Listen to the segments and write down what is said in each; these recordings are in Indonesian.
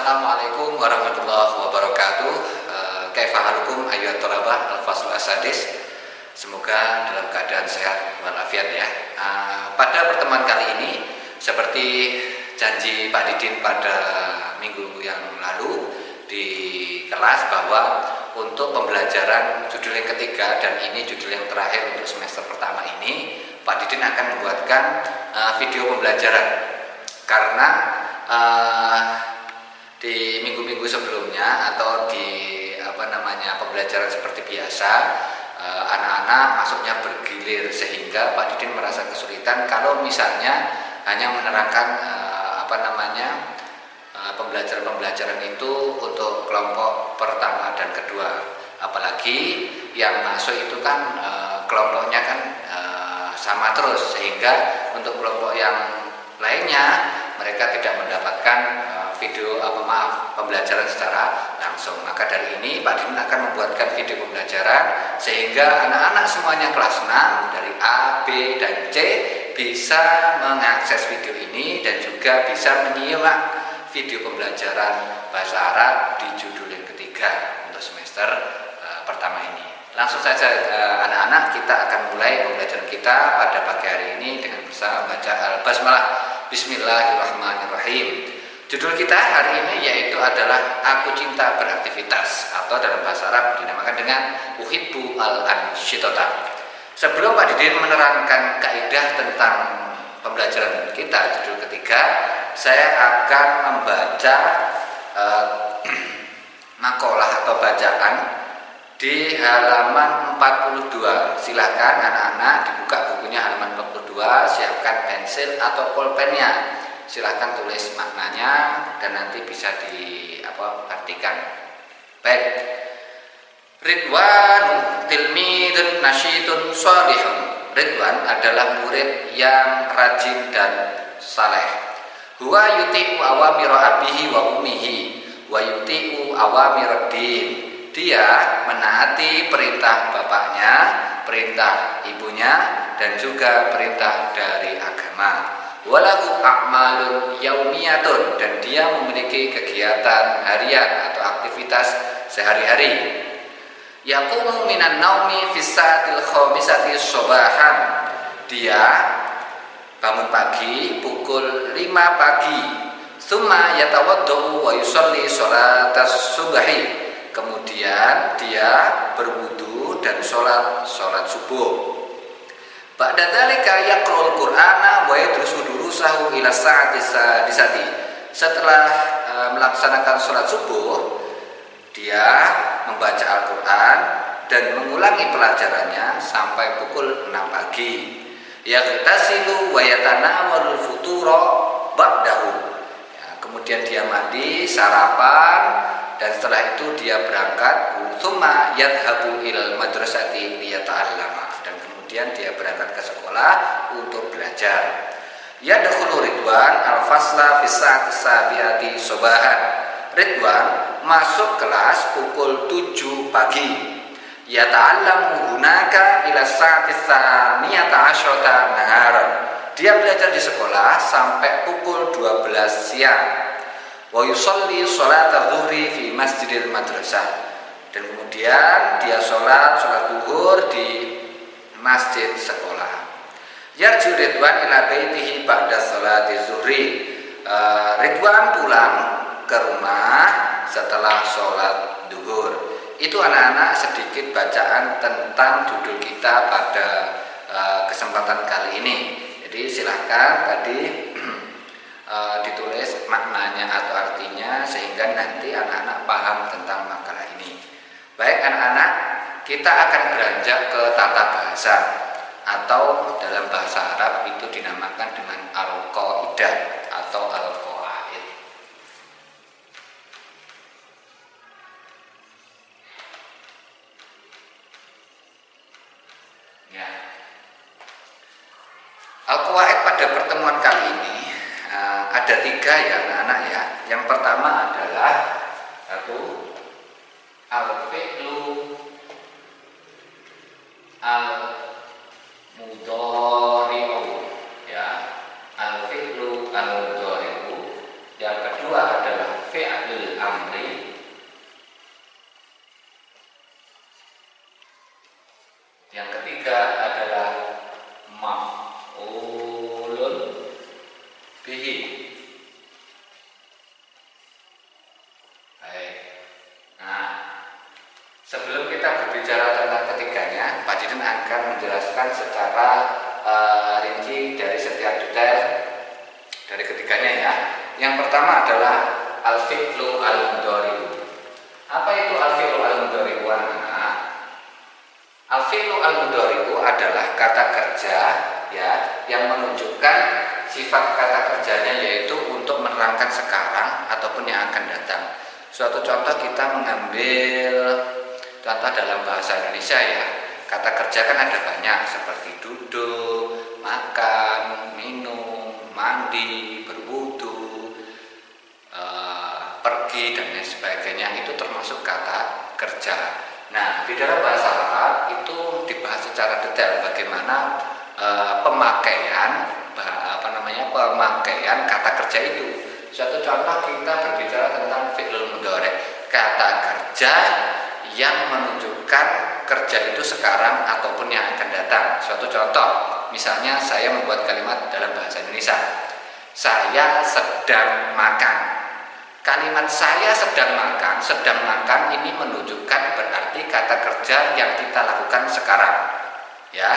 Assalamualaikum warahmatullahi wabarakatuh. Kaifa halukum ayyuhat thalabah al-fasl as-sadis. Semoga dalam keadaan sehat walafiat ya. Pada pertemuan kali ini, seperti janji Pak Didin pada minggu yang lalu di kelas, bahwa untuk pembelajaran judul yang ketiga dan ini judul yang terakhir untuk semester pertama ini, Pak Didin akan membuatkan video pembelajaran. Karena di minggu-minggu sebelumnya atau di pembelajaran seperti biasa, anak-anak masuknya bergilir, sehingga Pak Didin merasa kesulitan kalau misalnya hanya menerangkan pembelajaran itu untuk kelompok pertama dan kedua, apalagi yang masuk itu kan kelompoknya kan sama terus, sehingga untuk kelompok yang lainnya mereka tidak mendapatkan pembelajaran secara langsung. Maka dari ini Pak Didin akan membuatkan video pembelajaran sehingga anak-anak semuanya kelas 6 dari A, B, dan C bisa mengakses video ini dan juga bisa menyimak video pembelajaran bahasa Arab di judul yang ketiga untuk semester pertama ini. Langsung saja anak-anak, kita akan mulai pembelajaran kita pada pagi hari ini dengan bersama membaca Al-Basmalah. Bismillahirrahmanirrahim. Judul kita hari ini yaitu adalah Aku Cinta Beraktivitas, atau dalam bahasa Arab dinamakan dengan Uhibbu al-Ansyitota. Sebelum Pak Didin menerangkan kaidah tentang pembelajaran kita judul ketiga, saya akan membaca makalah atau bacaan di halaman 42. Silahkan anak-anak dibuka bukunya halaman 42, siapkan pensil atau pulpennya. Silahkan tulis maknanya dan nanti bisa diartikan. Baik. Ridwan tilmidun nasyidun shalihun. Ridwan adalah murid yang rajin dan saleh. Huwa yuti'u awamira abihi wa ummihi wa yuti'u awamir din. Dia menaati perintah bapaknya, perintah ibunya, dan juga perintah dari agama. Walahu a'malun yaumiyatun, dan dia memiliki kegiatan harian atau aktivitas sehari-hari. Yaqumu minan naumi fis sa'atil khamisati shabahan. Dia bangun pagi pukul 5 pagi. Tsumma yatawaddau wa yusalli sholatas subhi. Kemudian dia berwudu dan sholat subuh. Ba'da dzalika yaqra'ul Qur'ana wa yadrusu durusahu ila sa'ati sadisati. Setelah melaksanakan sholat subuh, dia membaca Al-Qur'an dan mengulangi pelajarannya sampai pukul 6 pagi. Yaghtasilu wa yatanawalul futura ba'dahu. Kemudian dia mandi, sarapan, dan setelah itu dia berangkat. Tsumma yadhabu ilal madrasati liyata'allama, dan kemudian dia berangkat ke sekolah untuk belajar. Yadkhulu Ridwan al-fasla fi sa'ati sabiati sobahan. Ridwan masuk kelas pukul 7 pagi. Yata'allamu hunaka ila sa'ati tsaniyata asyata naharan. Dia belajar di sekolah sampai pukul 12 siang. Wa yusalli sholat adzuhri fi masjidil madrasah, dan kemudian dia sholat zuhur di masjid sekolah. Yarju Ridwan ila baitihi ba'da sholati zuhri. Ridwan pulang ke rumah setelah sholat zuhur. Itu anak-anak sedikit bacaan tentang judul kita pada kesempatan kali ini. Jadi silahkan tadi ditulis maknanya atau artinya sehingga nanti anak-anak paham tentang makalah ini. Baik anak-anak, kita akan beranjak ke tata bahasa, atau dalam bahasa Arab itu dinamakan dengan al-qaidah atau al-qawaid. Ya. Al-qawaid pada pertemuan kali ini ada 3 ya anak-anak ya. Yang pertama adalah al-fi'lu al-mudhari'u ya. Al-fi'lu al-mudhari'u. Yang kedua adalah fi'lul Nah, sebelum kita berbicara tentang ketiganya, Pak Diden akan menjelaskan secara rinci dari setiap detail dari ketiganya ya. Yang pertama adalah al-fi'lu al-mudhari'. Apa itu al-fi'lu al-mudhari'? Al-fi'lu al-mudhari' adalah kata kerja ya yang menunjukkan sifat kata kerjanya yaitu untuk menerangkan sekarang ataupun yang akan datang. Suatu contoh kita mengambil contoh dalam bahasa Indonesia ya. Kata kerja kan ada banyak seperti duduk, makan, minum, mandi, berwudu, pergi dan lain sebagainya, itu termasuk kata kerja. Nah, di dalam bahasa Arab itu dibahas secara detail bagaimana pemakaian kata kerja itu. Suatu contoh kita berbicara tentang fi'lul mudhari', kata kerja yang menunjukkan kerja itu sekarang ataupun yang akan datang. Suatu contoh, misalnya saya membuat kalimat dalam bahasa Indonesia. Saya sedang makan. Kalimat saya sedang makan ini menunjukkan berarti kata kerja yang kita lakukan sekarang. Ya,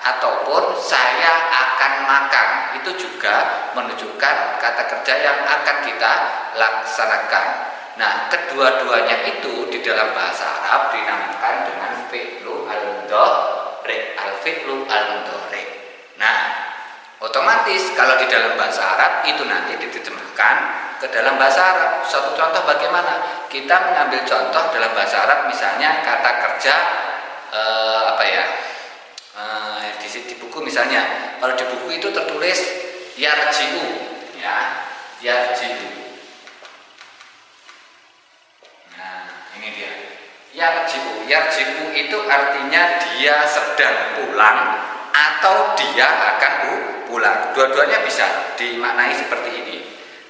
ataupun saya akan makan, itu juga menunjukkan kata kerja yang akan kita laksanakan. Nah, kedua-duanya itu di dalam bahasa Arab dinamakan dengan fi'lu al-mudhari', al-fi'lu al-mudhari'. Nah, otomatis kalau di dalam bahasa Arab itu nanti diterjemahkan ke dalam bahasa Arab. Suatu contoh bagaimana? Kita mengambil contoh dalam bahasa Arab, misalnya kata kerja di buku misalnya. Kalau di buku itu tertulis yarji'u, ya, yarji'u. Nah, ini dia. Yarji'u. Yarji'u itu artinya dia sedang pulang atau dia akan pulang. Dua-duanya bisa dimaknai seperti ini.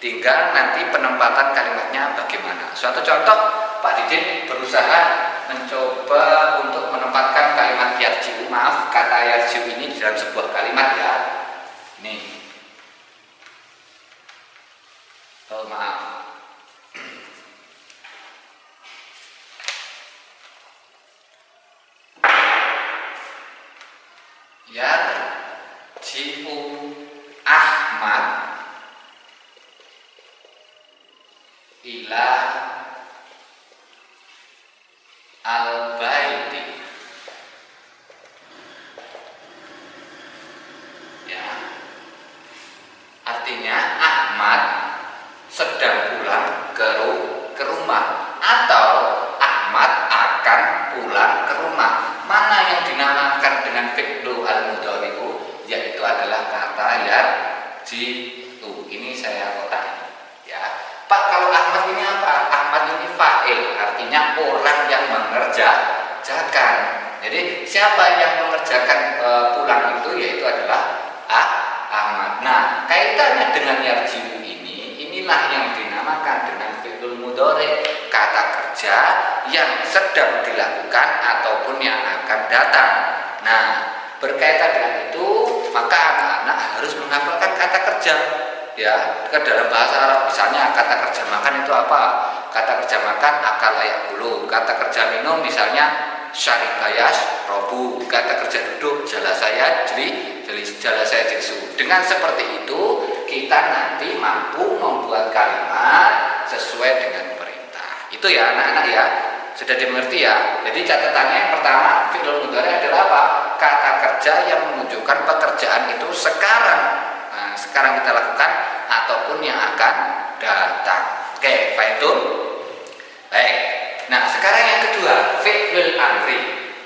Tinggal nanti penempatan kalimatnya bagaimana. Suatu contoh, Pak Didin berusaha mencoba untuk menempatkan kalimat yarji'u, kata yarji'u ini di dalam sebuah kalimat ya. Nih. Oh, maaf. Yarji'u Ahmad ila al-baiti. Ya. Artinya Ahmad sedang pulang ke rumah atau Ahmad akan pulang ke rumah. Mana yang dinamakan dengan fi'lu al-mudhari', yaitu adalah kata yarji'u. Ini saya kotak ya. Pak, kalau Ahmad ini apa? Ahmad ini fa'il, artinya orang yang mengerjakan. Jadi siapa yang mengerjakan pulang itu, yaitu adalah Ahmad. Nah, kaitannya dengan yarji'u inilah yang dinamakan dengan fi'lul mudhari', kata kerja yang sedang dilakukan ataupun yang akan datang. Nah, berkaitan dengan itu, maka anak-anak harus menghafalkan kata kerja ya ke dalam bahasa Arab. Misalnya kata kerja makan itu apa? Kata kerja makan akala ya'kulu. Kata kerja minum misalnya syariba yashrabu. Kata kerja duduk jalasaya jelisu. Dengan seperti itu kita nanti mampu membuat kalimat sesuai dengan perintah. Itu ya anak-anak ya. Sudah dimengerti ya. Jadi catatannya yang pertama, fi'lul mudhari' adalah apa? Kata kerja yang menunjukkan pekerjaan itu sekarang. Nah, sekarang kita lakukan ataupun yang akan datang. Oke, faidun. Baik. Nah, sekarang yang kedua, fi'lul amri.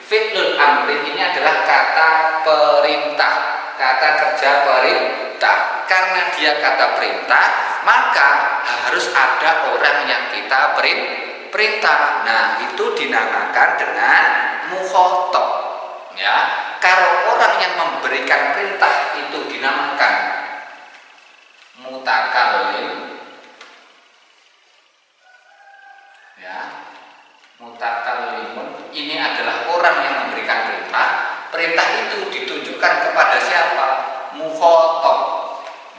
Fi'lul amri ini adalah kata perintah, kata kerja perintah. Karena dia kata perintah, maka harus ada orang yang kita perintah. Nah, itu dinamakan dengan mukhatab. Ya, kalau orang yang memberikan perintah itu dinamakan mutakallim. Ya, mutakallimun ini adalah orang yang memberikan perintah. Perintah itu ditujukan kepada siapa? Mukhatab.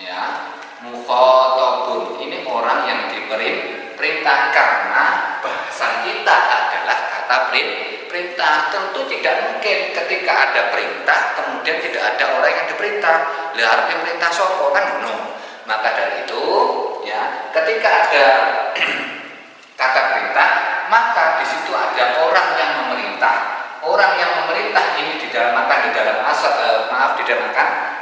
Ya, mukhatabun ini orang yang diberi perintah, karena bahasa kita perintah. Tentu tidak mungkin ketika ada perintah kemudian tidak ada orang yang diperintah. Lah arep perintah sapa kan ngono. Maka dari itu ya, ketika ada kata perintah, maka di situ ada orang yang memerintah. Orang yang memerintah ini didalamakan di dalam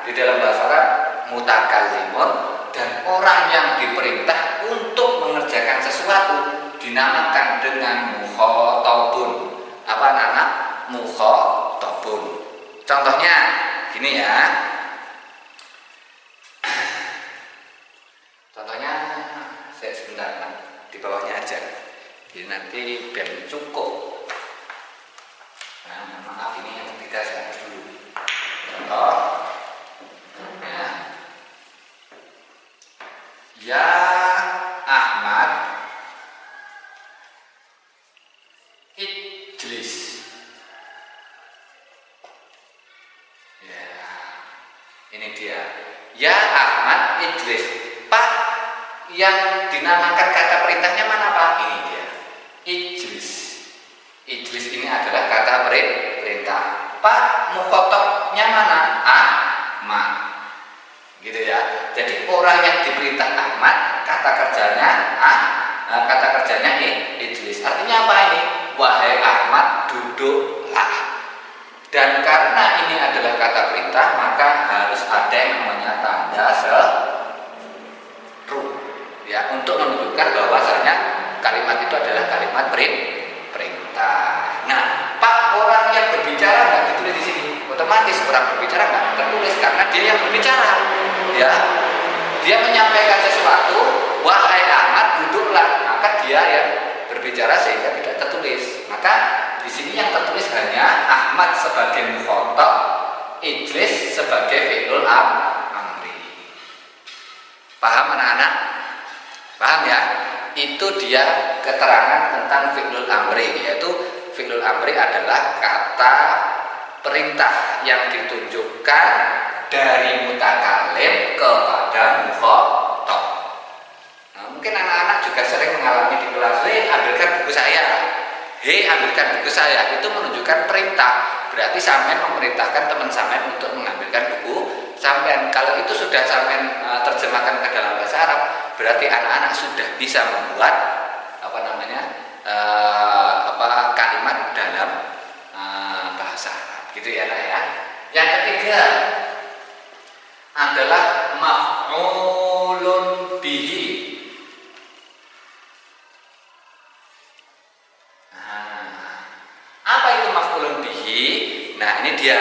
di dalam bahasa Arab mutakallimun, dan orang yang diperintah untuk mengerjakan sesuatu dinamakan dengan mukhatabun. Apa nama mukhatabun? Contohnya gini ya. Contohnya saya sebentar di bawahnya aja. Jadi nanti biar cukup. Nah, maaf ini yang ketiga saya dulu. Contoh. Ya Ahmad ijlis. Ya, ini dia. Ya Ahmad ijlis. Pak, yang dinamakan kata perintahnya mana Pak? Ini dia. Ijlis. Ijlis ini adalah kata perintah. Pak, mukhatabnya mana? Ahmad. Gitu ya. Jadi orang yang diperintah Ahmad, kata kerjanya ijlis. Artinya apa ini? Wahai Ahmad, duduklah. Dan karena ini adalah kata perintah, maka harus ada yang namanya tanda seru ya, untuk menunjukkan bahwasanya kalimat itu adalah kalimat perintah. Nah, Pak, orang yang berbicara nggak ditulis di sini. Otomatis orang berbicara nggak tertulis karena dia yang berbicara. Ya, dia menyampaikan sesuatu, wahai Ahmad duduklah, maka dia yang berbicara sehingga tidak tertulis. Maka di sini yang tertulis hanya Ahmad sebagai mukhatab, ijlis sebagai fi'lul amri. Paham anak-anak? Paham ya? Itu dia keterangan tentang fi'lul amri, yaitu fi'lul amri adalah kata perintah yang ditunjukkan dari mutakallim kepada mukhatab. Nah, mungkin anak-anak juga sering mengalami di kelas, "Hei, ambilkan buku saya." "Hei, ambilkan buku saya." Itu menunjukkan perintah. Berarti sampean memerintahkan teman sampean untuk mengambilkan buku sampean. Kalau itu sudah sampean terjemahkan ke dalam bahasa Arab, berarti anak-anak sudah bisa membuat kalimat dalam bahasa Arab. Gitu ya, Nak ya. Yang ketiga adalah maf'ulun bihi. Apa itu maf'ulun bihi? Nah, ini dia.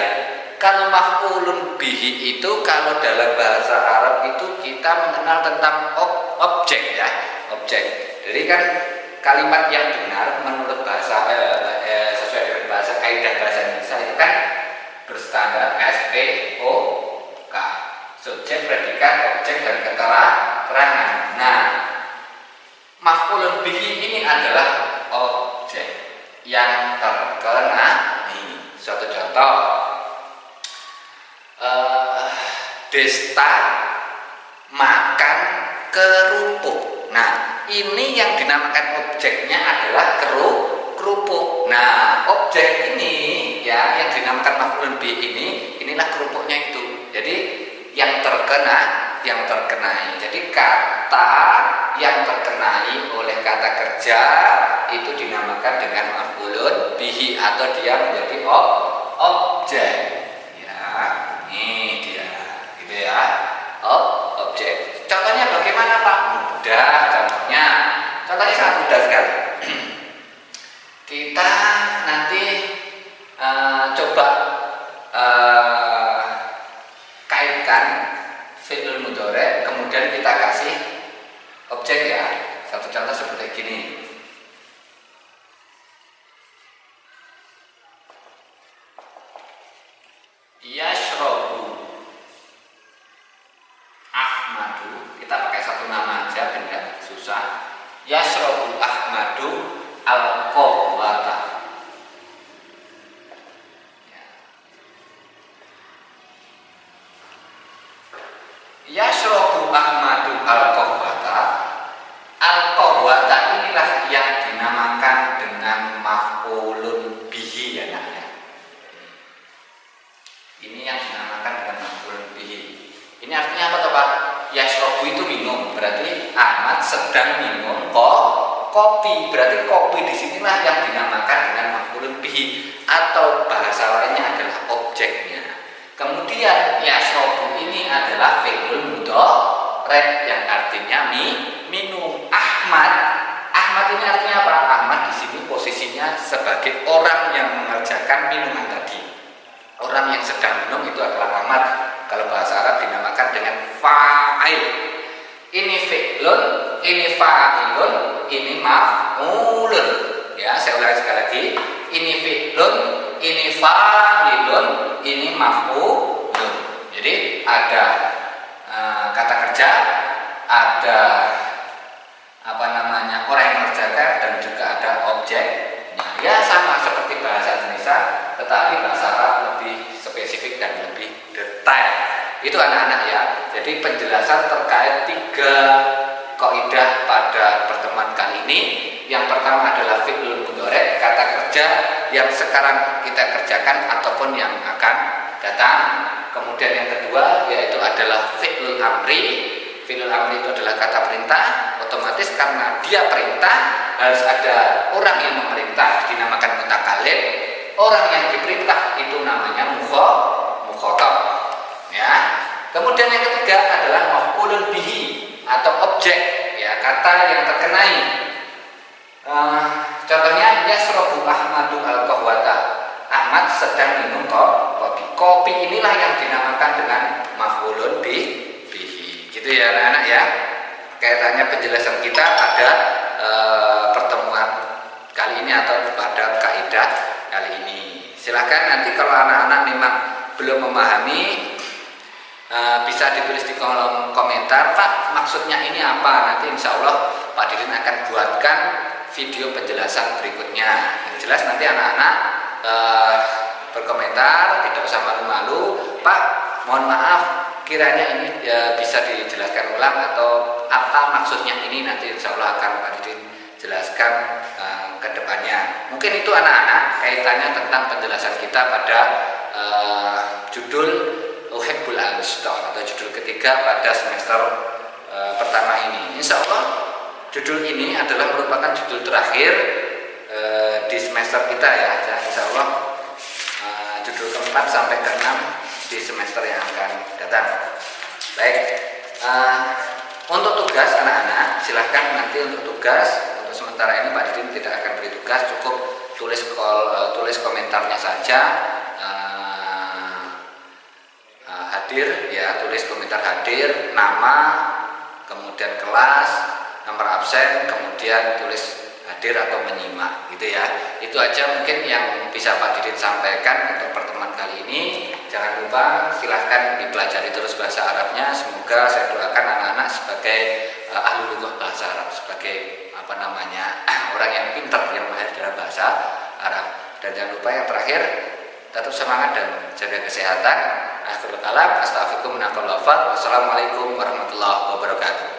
Kalau maf'ulun bihi itu kalau dalam bahasa Arab itu kita mengenal tentang objek ya, objek. Jadi kan kalimat yang benar menurut bahasa sesuai dengan bahasa kaidah bahasa Indonesia itu kan berstandar SPOK. Subjek, predikat, objek, dan keterangan. Nah, maf'ulun bihi ini adalah objek yang terkenai. Suatu contoh, Desta makan kerupuk. Nah, ini yang dinamakan objeknya adalah kerupuk. Nah, objek ini ya yang dinamakan maf'ulun bihi inilah kerupuknya itu. Jadi yang terkenai. Jadi kata yang terkenai oleh kata kerja itu dinamakan dengan maf'ulun bihi atau dia menjadi objek. Ya, ini dia, gitu ya. Objek. Contohnya bagaimana Pak? Mudah contohnya. Contohnya sangat mudah sekali. Kita nanti coba kaitkan fi'il mudhari, kemudian kita kasih objek ya. Satu contoh seperti gini. Yashrabu Ahmadu, kita pakai satu nama aja biar nggak susah. Yashrabu Ahmadu al-qahwata. Yashrabu Ahmadu al-qahwata. Al-qahwata inilah yang dinamakan dengan maf'ulun bihi kopi, berarti kopi di sinilah yang dinamakan dengan maf'ulun bihi atau bahasa lainnya adalah objeknya. Kemudian yashrabu ini adalah fi'lul mudhari yang artinya minum. Ahmad ini artinya apa? Ahmad di sini posisinya sebagai orang yang mengerjakan minuman tadi. Orang yang sedang minum itu adalah Ahmad. Kalau bahasa Arab dinamakan dengan fa'il. Ini fi'lun, ini fa'ilun, ini maf'ulun. Ya, saya ulangi sekali lagi. Ini fi'lun, ini fa'ilun, ini maf'ulun. Jadi ada kata kerja, ada orang yang mengerjakan, dan juga ada objek. Nah, ya sama seperti bahasa Indonesia, tetapi bahasa Arab lebih spesifik dan lebih detail. Itu anak-anak ya. Jadi penjelasan terkait 3 kaidah pada pertemuan kali ini. Yang pertama adalah fi'lul mudhari, kata kerja yang sekarang kita kerjakan ataupun yang akan datang. Kemudian yang kedua yaitu adalah fi'lul amri. Fi'lul amri itu adalah kata perintah. Otomatis karena dia perintah harus ada orang yang memerintah, dinamakan mutakalim. Orang yang diperintah itu namanya mukhatab. Ya. Kemudian yang ketiga adalah maf'ulun bihi atau objek, ya, kata yang terkenai. Contohnya yasrabu Ahmadu al-qahwata. Ahmad sedang minum kopi. Kopi inilah yang dinamakan dengan maf'ulun bihi. Gitu ya anak-anak ya. Kaitannya penjelasan kita pada pertemuan kali ini atau pada kaidah kali ini. Silahkan nanti kalau anak-anak memang belum memahami, bisa ditulis di kolom komentar, Pak maksudnya ini apa. Nanti insya Allah Pak Didin akan buatkan video penjelasan berikutnya. Yang jelas nanti anak-anak berkomentar, tidak usah malu-malu, Pak mohon maaf kiranya ini bisa dijelaskan ulang atau apa maksudnya ini, nanti insya Allah akan Pak Didin jelaskan ke depannya. Mungkin itu anak-anak kaitannya tentang penjelasan kita pada judul Uhibbul Al-Mustah atau judul ketiga pada semester pertama ini. Insya Allah judul ini adalah merupakan judul terakhir di semester kita ya. Insya Allah judul keempat sampai ke-6 di semester yang akan datang. Baik, untuk tugas anak-anak silahkan nanti untuk tugas. Untuk sementara ini Pak Didin tidak akan beri tugas, cukup tulis komentarnya saja. Hadir ya, tulis komentar hadir, nama, kemudian kelas, nomor absen, kemudian tulis hadir atau menyimak gitu ya. Itu aja mungkin yang bisa Pak Didin sampaikan untuk pertemuan kali ini. Jangan lupa silahkan dipelajari terus bahasa Arabnya. Semoga saya doakan anak-anak sebagai ahli lughah bahasa Arab, sebagai orang yang pintar, yang mahir dalam bahasa Arab. Dan jangan lupa yang terakhir, tetap semangat dan jaga kesehatan. Akhirul kalam, astaghfirullahaladzim. Wassalamualaikum warahmatullahi wabarakatuh.